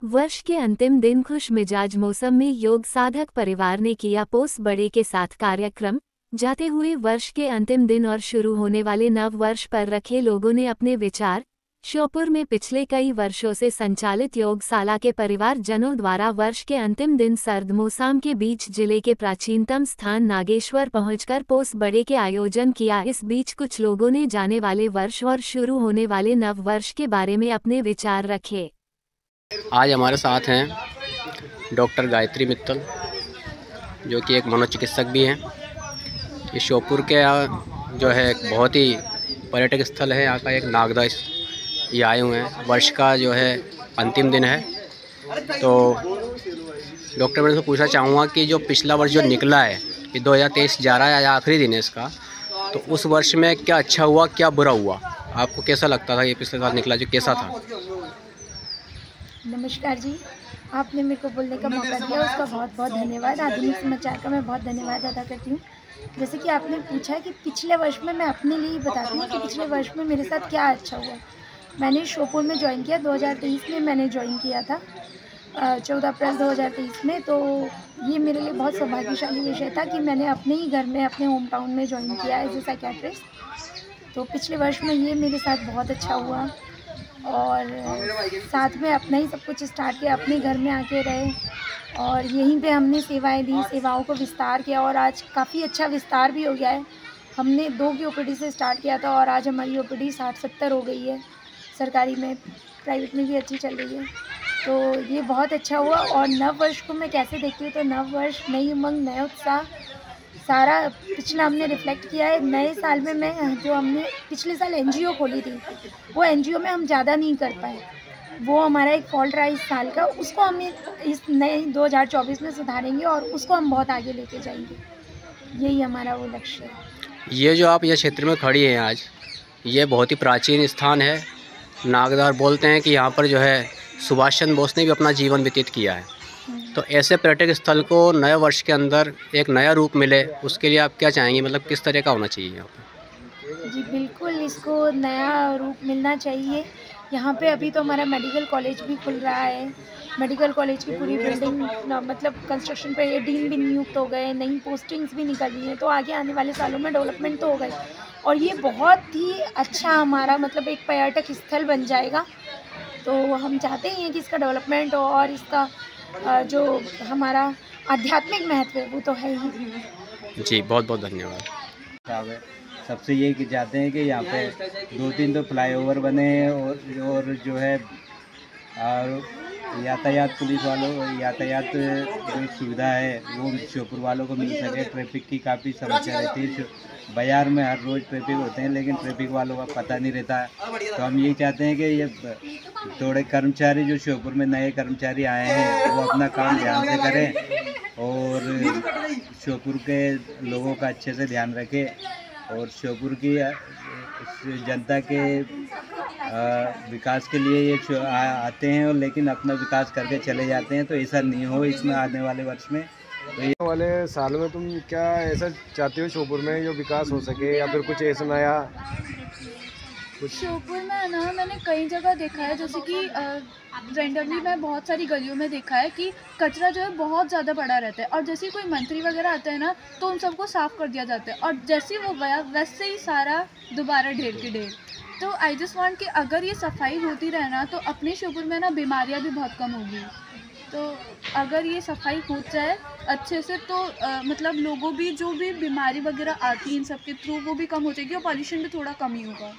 वर्ष के अंतिम दिन खुश मिजाज मौसम में योग साधक परिवार ने किया पोस बड़े के साथ कार्यक्रम। जाते हुए वर्ष के अंतिम दिन और शुरू होने वाले नव वर्ष पर रखे लोगों ने अपने विचार। श्योपुर में पिछले कई वर्षों से संचालित योगशाला के परिवार जनों द्वारा वर्ष के अंतिम दिन सर्द मौसम के बीच जिले के प्राचीनतम स्थान नागेश्वर पहुंचकर पोस बड़े के आयोजन किया। इस बीच कुछ लोगों ने जाने वाले वर्ष और शुरू होने वाले नव वर्ष के बारे में अपने विचार रखे। आज हमारे साथ हैं डॉक्टर गायत्री मित्तल, जो कि एक मनोचिकित्सक भी हैं। ये श्योपुर के जो है एक बहुत ही पर्यटक स्थल है। यहाँ का एक नागदा ये आए हुए हैं। वर्ष का जो है अंतिम दिन है। तो डॉक्टर मैं से पूछना चाहूँगा कि जो पिछला वर्ष जो निकला है, ये 2023 जा रहा है या आखिरी दिन है इसका, तो उस वर्ष में क्या अच्छा हुआ क्या बुरा हुआ, आपको कैसा लगता था? ये पिछले साल निकला जो कैसा था? नमस्कार जी, आपने मेरे को बोलने का मौका दिया, उसका बहुत बहुत धन्यवाद। आधुनिक समाचार का मैं बहुत धन्यवाद अदा करती हूँ। जैसे कि आपने पूछा कि पिछले वर्ष में, मैं अपने लिए बताती हूँ कि पिछले वर्ष में मेरे साथ क्या अच्छा हुआ। मैंने श्योपुर में ज्वाइन किया 2023 में, मैंने ज्वाइन किया था 14 अप्रैल 2023 में। तो ये मेरे लिए बहुत सौभाग्यशाली विषय था कि मैंने अपने ही घर में, अपने होम टाउन में ज्वाइन किया एज ए साइकियाट्रिस्ट। तो पिछले वर्ष में ये मेरे साथ बहुत अच्छा हुआ और साथ में अपना ही सब कुछ स्टार्ट किया, अपने घर में आके रहे और यहीं पे हमने सेवाएं दी, सेवाओं को विस्तार किया और आज काफ़ी अच्छा विस्तार भी हो गया है। हमने 2 की ओपीडी से स्टार्ट किया था और आज हमारी ओपीडी 60-70 हो गई है। सरकारी में, प्राइवेट में भी अच्छी चल रही है। तो ये बहुत अच्छा हुआ। और नव वर्ष को मैं कैसे देखती हूँ, तो नव वर्ष, नई उमंग, नया उत्साह, सारा पिछला हमने रिफ्लेक्ट किया है। नए साल में जो हमने पिछले साल एनजीओ खोली थी, वो एनजीओ में हम ज़्यादा नहीं कर पाए। वो हमारा एक फॉल्ट रहा इस साल का, उसको हम इस नए 2024 में सुधारेंगे और उसको हम बहुत आगे लेके जाएंगे। यही हमारा वो लक्ष्य है। ये जो आप ये क्षेत्र में खड़ी हैं आज, ये बहुत ही प्राचीन स्थान है। नागदार बोलते हैं कि यहाँ पर जो है सुभाष चंद्र बोस ने भी अपना जीवन व्यतीत किया है। तो ऐसे पर्यटक स्थल को नए वर्ष के अंदर एक नया रूप मिले, उसके लिए आप क्या चाहेंगे? मतलब किस तरह का होना चाहिए यहाँ पर? जी बिल्कुल, इसको नया रूप मिलना चाहिए। यहाँ पे अभी तो हमारा मेडिकल कॉलेज भी खुल रहा है। मेडिकल कॉलेज की पूरी बिल्डिंग मतलब कंस्ट्रक्शन पे, डीन भी नियुक्त हो गए, नई पोस्टिंग्स भी निकली हैं। तो आगे आने वाले सालों में डेवलपमेंट तो हो गई और ये बहुत ही अच्छा हमारा मतलब एक पर्यटक स्थल बन जाएगा। तो हम चाहते हैं कि इसका डेवलपमेंट हो और इसका जो हमारा आध्यात्मिक महत्व है वो तो है ही। जी बहुत बहुत धन्यवाद। सबसे ये कि चाहते हैं कि यहाँ पे 2-3 तो फ्लाईओवर बने और जो है और यातायात पुलिस वालों यातायात जो सुविधा है वो श्योपुर वालों को मिल सके। ट्रैफिक की काफ़ी समस्या रहती है। बाज़ार में हर रोज़ ट्रैफिक होते हैं, लेकिन ट्रैफिक वालों का पता नहीं रहता है। तो हम यही चाहते हैं कि ये थोड़े कर्मचारी जो श्योपुर में नए कर्मचारी आए हैं वो अपना काम ध्यान से करें और श्योपुर के लोगों का अच्छे से ध्यान रखें और श्योपुर की जनता के विकास के लिए ये आते हैं और लेकिन अपना विकास करके चले जाते हैं। तो ऐसा नहीं हो इसमें आने वाले वर्ष में। तो ये वाले साल में तुम क्या ऐसा चाहते हो श्योपुर में जो विकास हो सके, या फिर कुछ ऐसा नया कुछ? श्योपुर में ना मैंने कई जगह देखा है, जैसे कि रेंडमली मैं बहुत सारी गलियों में देखा है कि कचरा जो है बहुत ज़्यादा पड़ा रहता है और जैसे ही कोई मंत्री वगैरह आता है ना तो उन सबको साफ़ कर दिया जाता है और जैसे ही वो गया वैसे ही सारा दोबारा ढेर के ढेर। तो आई जस्ट वांट कि अगर ये सफाई होती रहे ना तो अपने श्योपुर में ना बीमारियां भी बहुत कम होगी। तो अगर ये सफाई हो जाए अच्छे से तो मतलब लोगों भी जो भी बीमारी वगैरह आती है इन सब के थ्रू वो भी कम हो जाएगी और पॉल्यूशन भी थोड़ा कम ही होगा।